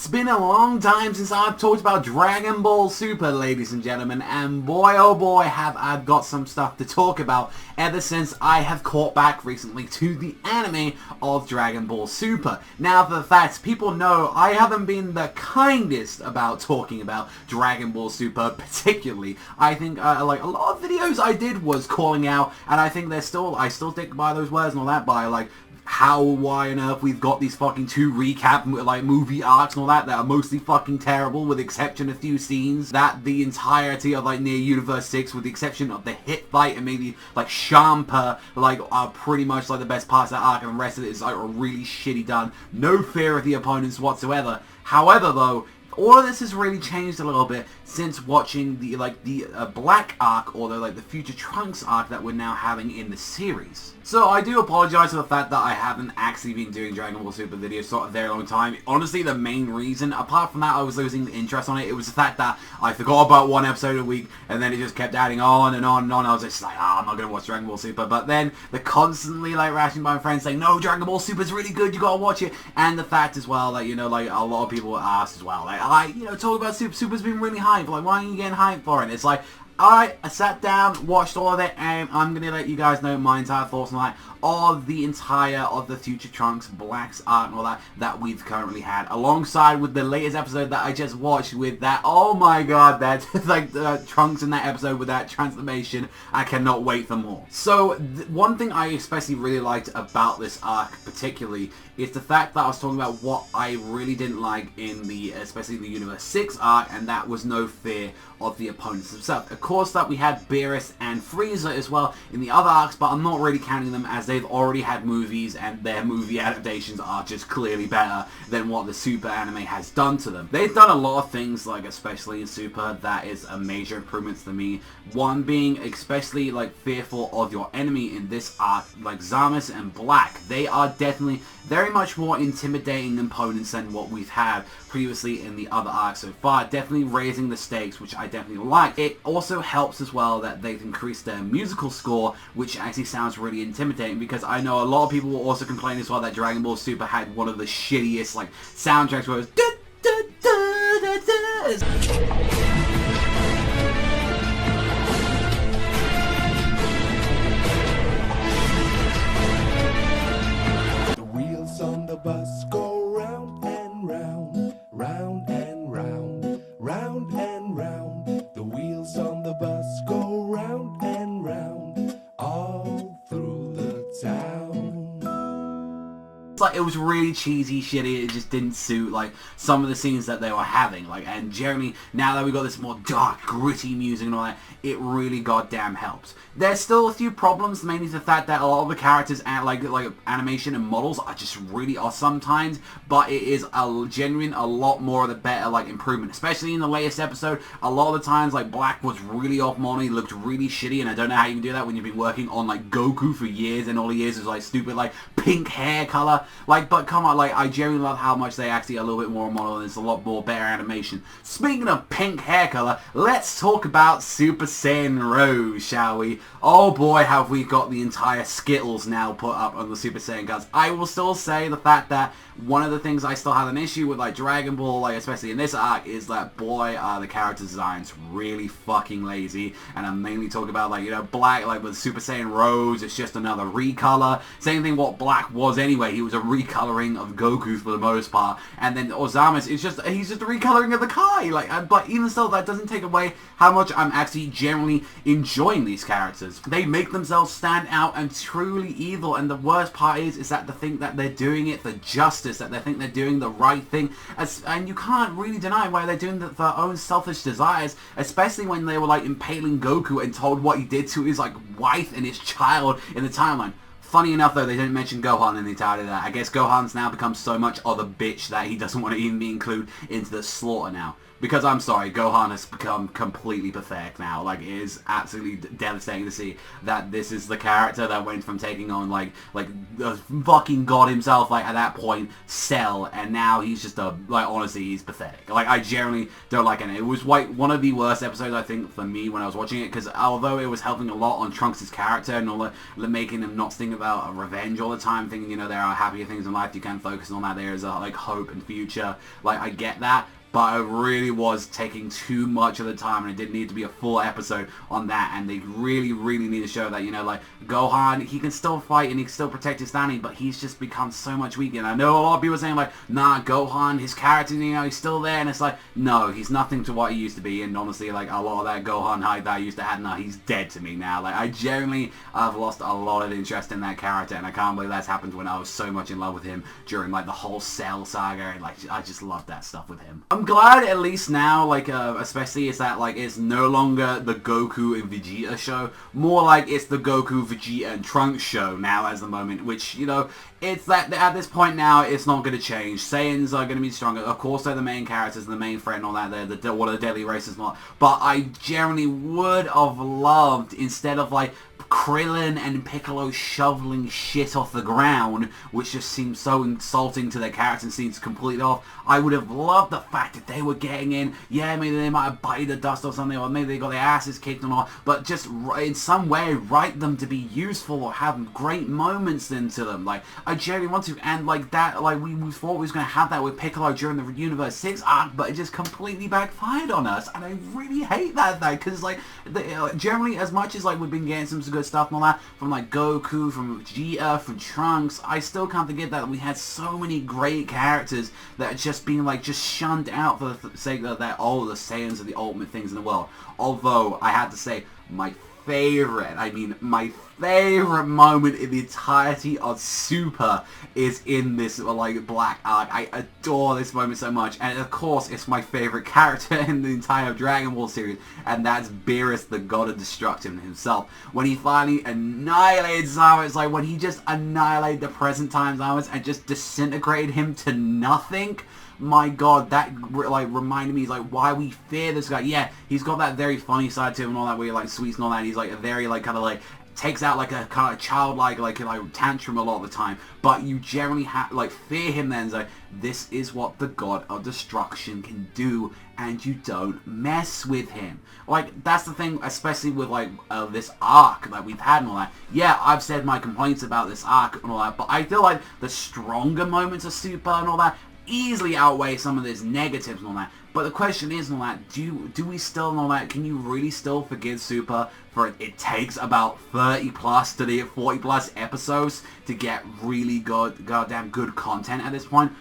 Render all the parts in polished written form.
It's been a long time since I've talked about Dragon Ball Super, ladies and gentlemen, and boy oh boy have I got some stuff to talk about ever since I have caught back recently to the anime of Dragon Ball Super. Now, for the facts, people know I haven't been the kindest about talking about Dragon Ball Super particularly. I think like a lot of videos I did was calling out, and I think I still stick by those words and all that, by like why on earth we've got these fucking two recap like movie arcs and all that are mostly fucking terrible, with the exception of a few scenes. That the entirety of like Near Universe 6, with the exception of the hit fight and maybe like Champa, like are pretty much like the best parts of that arc, and the rest of it is like really shitty done. No fear of the opponents whatsoever. However though, all of this has really changed a little bit since watching the Black arc, or the Future Trunks arc that we're now having in the series. So I do apologize for the fact that I haven't actually been doing Dragon Ball Super videos for a very long time. Honestly, the main reason, apart from that I was losing the interest on it, it was the fact that I forgot about one episode a week, and then it just kept adding on and on and on. I was just like, I'm not going to watch Dragon Ball Super. But then the constantly like rationing by my friends saying, no, Dragon Ball Super is really good, you gotta watch it. And the fact as well that, you know, like a lot of people asked as well, like, you know, talk about Super. Super's been really hyped. Like, why are you getting hyped for it? It's like, alright, I sat down, watched all of it, and I'm going to let you guys know my entire thoughts on that, of the Future Trunks, Black's arc and all that we've currently had, alongside with the latest episode that I just watched with that, oh my god, that, like, Trunks in that episode with that transformation. I cannot wait for more. So, one thing I especially really liked about this arc particularly is the fact that I was talking about what I really didn't like in especially the Universe 6 arc, and that was no fear of the opponents themselves. Of course that we had Beerus and Frieza as well in the other arcs, but I'm not really counting them as they've already had movies, and their movie adaptations are just clearly better than what the Super anime has done to them. They've done a lot of things, like especially in Super, that is a major improvement to me. One being especially like fearful of your enemy in this arc, like Zamasu and Black. They are definitely very much more intimidating opponents than what we've had previously in the other arcs so far, definitely raising the stakes, which I definitely like. It also helps as well that they've increased their musical score, which actually sounds really intimidating, because I know a lot of people will also complain as well that Dragon Ball Super had one of the shittiest like soundtracks where it was on the bus go round and round, round and round, round and round. The wheels on the bus go round and round, all through the town. It's like, it was really cheesy, shitty, it just didn't suit like some of the scenes that they were having. Like, and Jeremy, now that we got this more dark, gritty music and all that, it really goddamn helps. There's still a few problems, mainly the fact that a lot of the characters and like animation and models are just really off sometimes, but it is a genuine, a lot more of the better like improvement, especially in the latest episode. A lot of the times like Black was really off model, he looked really shitty, and I don't know how you can do that when you've been working on like Goku for years, and all he is like stupid like pink hair color. Like, but come on, like I genuinely love how much they actually are a little bit more model, and it's a lot more better animation. Speaking of pink hair color, let's talk about Super Saiyan Rose, shall we? Oh boy, have we got the entire Skittles now put up on the Super Saiyan cards. I will still say the fact that one of the things I still have an issue with like Dragon Ball, like especially in this arc, is that boy, the character designs really fucking lazy. And I'm mainly talking about like, you know, Black, like with Super Saiyan Rose, it's just another recolor. Same thing what Black was anyway, he was a recoloring of Goku for the most part. And then Ozamas, he's just a recoloring of the Kai. Like, but even still, that doesn't take away how much I'm actually generally enjoying these characters. They make themselves stand out and truly evil, and the worst part is that they think that they're doing it for justice, that they think they're doing the right thing, and you can't really deny why they're doing that for their own selfish desires, especially when they were like impaling Goku and told what he did to his like wife and his child in the timeline. Funny enough though, they didn't mention Gohan in the entirety of that. I guess Gohan's now become so much of a bitch that he doesn't want to even be included into the slaughter now. Because I'm sorry, Gohan has become completely pathetic now. Like, it is absolutely devastating to see that this is the character that went from taking on like the fucking god himself, like at that point, Cell, and now he's just like, honestly, he's pathetic. Like, I generally don't like it. It was like one of the worst episodes, I think, for me when I was watching it, because although it was helping a lot on Trunks' character and all that, making him not think about revenge all the time, thinking, you know, there are happier things in life you can focus on, that there is like hope and future. Like, I get that. But it really was taking too much of the time, and it didn't need to be a full episode on that. And they really, really need to show that, you know, like, Gohan, he can still fight and he can still protect his standing, but he's just become so much weaker. And I know a lot of people are saying, like, nah, Gohan, his character, you know, he's still there. And it's like, no, he's nothing to what he used to be. And honestly, like, a lot of that Gohan hype that I used to have, nah, he's dead to me now. Like, I genuinely have lost a lot of interest in that character, and I can't believe that's happened when I was so much in love with him during, like, the whole Cell saga. And, like, I just love that stuff with him. I'm glad at least now, like, especially is that, like, it's no longer the Goku and Vegeta show, more like it's the Goku, Vegeta, and Trunks show now as the moment, which, you know, it's that at this point now, it's not going to change. Saiyans are going to be stronger. Of course, they're the main characters, the main threat and all that. They're one of the deadly races and all that. But I generally would have loved, instead of, like, Krillin and Piccolo shoveling shit off the ground, which just seems so insulting to their character and seems completely off, I would have loved the fact that they were getting in. Yeah, maybe they might have bited the dust or something, or maybe they got their asses kicked and all, but just in some way write them to be useful or have great moments into them. Like, I genuinely want to, and like that, like we thought we was going to have that with Piccolo during the Universe 6 arc, but it just completely backfired on us, and I really hate that because, like, generally, as much as, like, we've been getting some good stuff and all that from, like, Goku, from Vegeta, from Trunks, I still can't forget that we had so many great characters that are just being, like, just shunned out for the sake of that, oh, the Saiyans are the ultimate things in the world. Although, I have to say, my favorite moment in the entirety of Super is in this, like, Black arc. I adore this moment so much, and of course it's my favorite character in the entire Dragon Ball series, and that's Beerus, the God of Destruction himself. When he finally annihilated Zama, it's like when he just annihilated the present time Zama and just disintegrated him to nothing. My god, that, like, reminded me, like, why we fear this guy. Yeah, he's got that very funny side to him and all that, where he, like, sweets and all that. He's, like, a very, like, kind of, like, takes out, like, a kind of childlike, like tantrum a lot of the time. But you generally have, like, fear him then. It's like, this is what the God of Destruction can do, and you don't mess with him. Like, that's the thing, especially with, like, this arc that we've had and all that. Yeah, I've said my complaints about this arc and all that, but I feel like the stronger moments of Super and all that easily outweigh some of these negatives and all that. But the question is and all that, do we still and all that, can you really still forgive Super for it takes about 30 plus to the 40 plus episodes to get really good, goddamn good content at this point?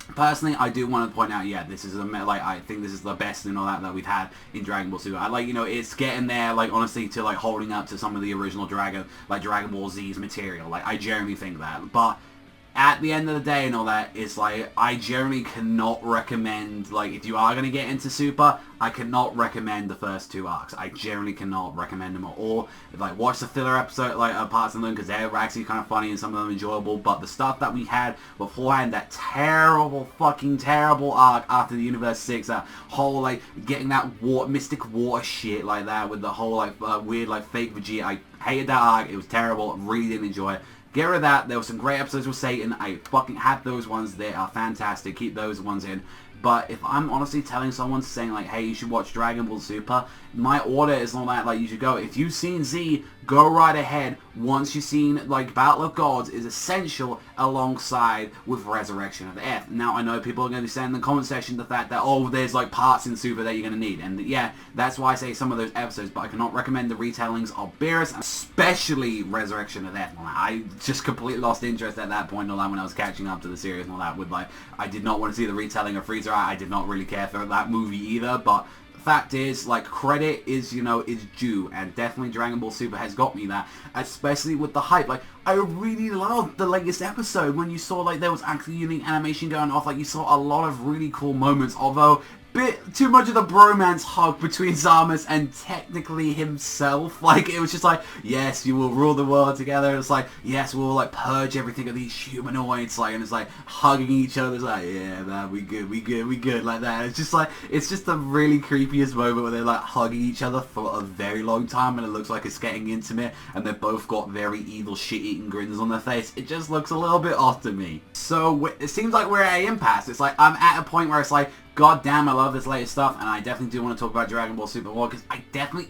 Personally, I do want to point out, yeah, this is like, I think this is the best and all that we've had in Dragon Ball Super. I, like, you know, it's getting there, like, honestly, to, like, holding up to some of the original Dragon Ball Z's material. Like, I generally think that, but at the end of the day and all that, it's like, I generally cannot recommend, like, if you are going to get into Super, I cannot recommend the first two arcs. I generally cannot recommend them at all. Like, watch the filler episode, like, parts of them, because they're actually kind of funny and some of them enjoyable, but the stuff that we had beforehand, that terrible, fucking terrible arc after the Universe 6, that whole, like, getting that mystic water shit like that, with the whole, like, weird, like, fake Vegeta, I hated that arc, it was terrible, I really didn't enjoy it. Get rid of that. There were some great episodes with Satan. I fucking have those ones. They are fantastic. Keep those ones in. But if I'm honestly telling someone, saying, like, hey, you should watch Dragon Ball Super, my order is not that, like, you should go. If you've seen Z, go right ahead. Once you've seen, like, Battle of Gods is essential alongside with Resurrection of F. Now, I know people are going to be saying in the comment section the fact that, oh, there's, like, parts in Super that you're going to need. And, yeah, that's why I say some of those episodes, but I cannot recommend the retellings of Beerus, especially Resurrection of F. I just completely lost interest at that point in all that when I was catching up to the series and all that. With, like, I did not want to see the retelling of Frieza. I did not really care for that movie either, but fact is, like, credit is, you know, is due, and definitely Dragon Ball Super has got me that, especially with the hype. Like, I really loved the latest episode when you saw, like, there was actually unique animation going off. Like, you saw a lot of really cool moments, although bit too much of the bromance hug between Zama's and technically himself. Like, it was just like, yes, you will rule the world together. It's like, yes, we'll, like, purge everything of these humanoids. Like, and it's like hugging each other. It's like, yeah, man, we good, like that. It's just like, it's just the really creepiest moment where they're, like, hugging each other for a very long time, and it looks like it's getting intimate, and they've both got very evil, shitty meat-eating grins on their face. It just looks a little bit off to me. So it seems like we're at an impasse. It's like I'm at a point where it's like, god damn, I love this latest stuff, and I definitely do want to talk about Dragon Ball Super more, because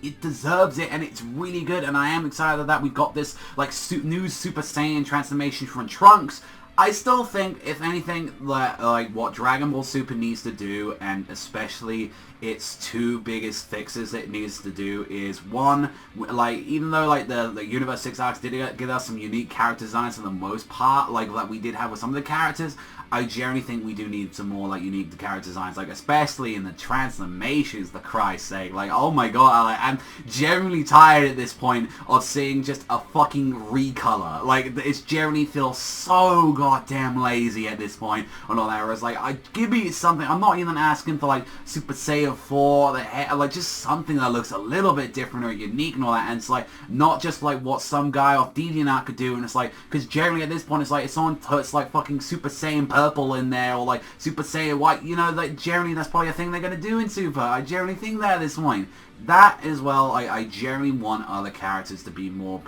it deserves it, and it's really good, and I am excited that we've got this, like, new Super Saiyan transformation from Trunks. I still think, if anything, that, like, what Dragon Ball Super needs to do, and especially its two biggest fixes it needs to do, is one, like, even though, like, the Universe 6 arcs did give us some unique character designs for the most part, like we did have with some of the characters, I generally think we do need some more, like, unique character designs, like, especially in the transformations, for Christ's sake. Like, oh my god, I'm generally tired at this point of seeing just a fucking recolor. Like, it's generally feels so goddamn lazy at this point, and all that, whereas, like, give me something. I'm not even asking for, like, Super Saiyan 4, like, just something that looks a little bit different or unique and all that, and it's, like, not just, like, what some guy off DeviantArt could do, and it's, like, because generally at this point, it's, like, if someone puts, like, fucking Super Saiyan purple in there, or like Super Saiyan white, you know, like generally that's probably a thing they're going to do in Super. I generally think that at this point. That as well, I generally want other characters to be more,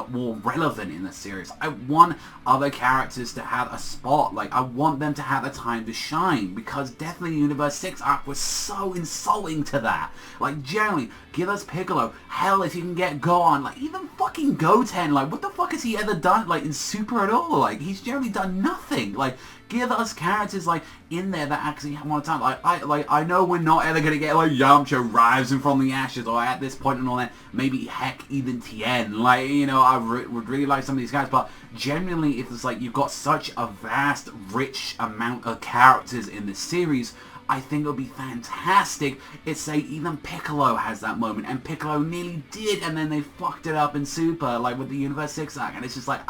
more relevant in the series. I want other characters to have a spot. Like, I want them to have a time to shine, because definitely Universe 6 arc was so insulting to that. Like, generally, give us Piccolo. Hell, if you can get Gohan, like, even fucking Goten, like, what the fuck has he ever done, like, in Super at all? Like, he's generally done nothing. Like, give us characters, like, in there that actually have one time. Like, I know we're not ever gonna get, like, Yamcha rising from the ashes, or at this point and all that, maybe, heck, even Tien. Like, you know, I would really like some of these guys, but genuinely, if it's like, you've got such a vast, rich amount of characters in this series, I think it would be fantastic if, say, even Piccolo has that moment, and Piccolo nearly did, and then they fucked it up in Super, like, with the Universe 6 arc, and it's just like,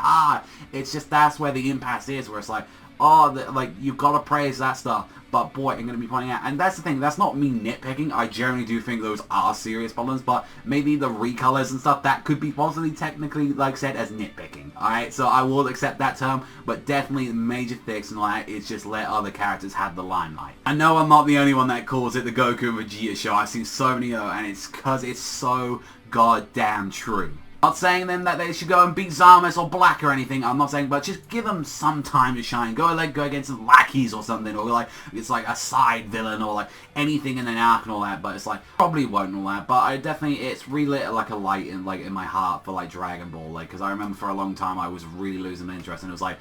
it's just, that's where the impasse is, where it's like, like, you've got to praise that stuff, but boy, I'm going to be pointing out, and that's the thing, that's not me nitpicking, I generally do think those are serious problems, but maybe the recolors and stuff, that could be possibly technically, like, said as nitpicking, alright, so I will accept that term, but definitely the major fix and all that is just let other characters have the limelight. I know I'm not the only one that calls it the Goku and Vegeta show, I've seen so many of them, and it's because it's so goddamn true. Not saying then that they should go and beat Zamasu or Black or anything, I'm not saying, but just give them some time to shine. Go against some lackeys or something, or like, it's like a side villain, or like anything in an arc and all that, but it's like, probably won't and all that, but I definitely, it's relit like a light in, like, in my heart for, like, Dragon Ball, like, because I remember for a long time I was really losing interest, and it was like,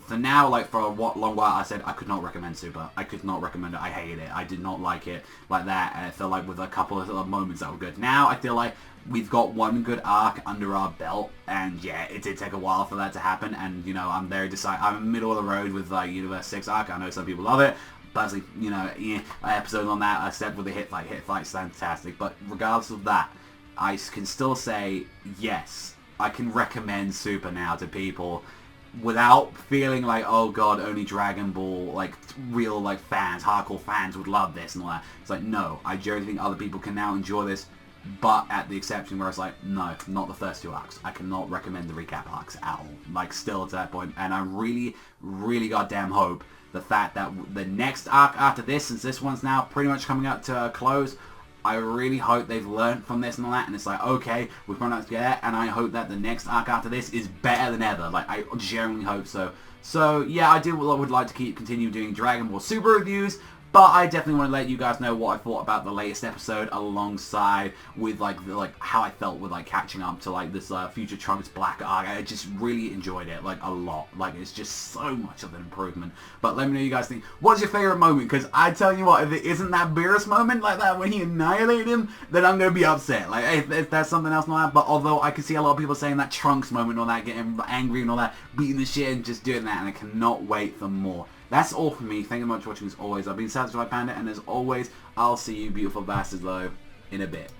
for now, like, for a long while, I said I could not recommend Super. I could not recommend it. I hated it. I did not like it like that, and I felt like with a couple of moments that were good. Now, I feel like we've got one good arc under our belt, and yeah, it did take a while for that to happen, and, you know, I'm very I'm in the middle of the road with, like, Universe 6 arc. I know some people love it. Personally, you know, episode on that, I said with the hit fight's fantastic, but regardless of that, I can still say, yes, I can recommend Super now to people, without feeling like, oh god, only Dragon Ball, like, real, like, fans, hardcore fans would love this and all that. It's like, no, I generally think other people can now enjoy this, but at the exception where it's like, no, not the first two arcs. I cannot recommend the recap arcs at all. Like, still to that point, and I really, really goddamn hope the fact that the next arc after this, since this one's now pretty much coming up to a close, I really hope they've learned from this and all that, and it's like, okay, we've run out together, and I hope that the next arc after this is better than ever. Like, I genuinely hope so. So, yeah, I would like to continue doing Dragon Ball Super reviews, but I definitely want to let you guys know what I thought about the latest episode, alongside with, like, how I felt with, like, catching up to, like, this Future Trunks Black arc. I just really enjoyed it, like, a lot. Like, it's just so much of an improvement. But let me know what you guys think. What's your favorite moment? Because I tell you what, if it isn't that Beerus moment like that when he annihilated him, then I'm going to be upset. Like, if there's something else like that. But although I can see a lot of people saying that Trunks moment and all that, getting angry and all that, beating the shit and just doing that, and I cannot wait for more. That's all from me. Thank you very much for watching as always. I've been Savagezweipanda, and as always, I'll see you beautiful bastards though in a bit.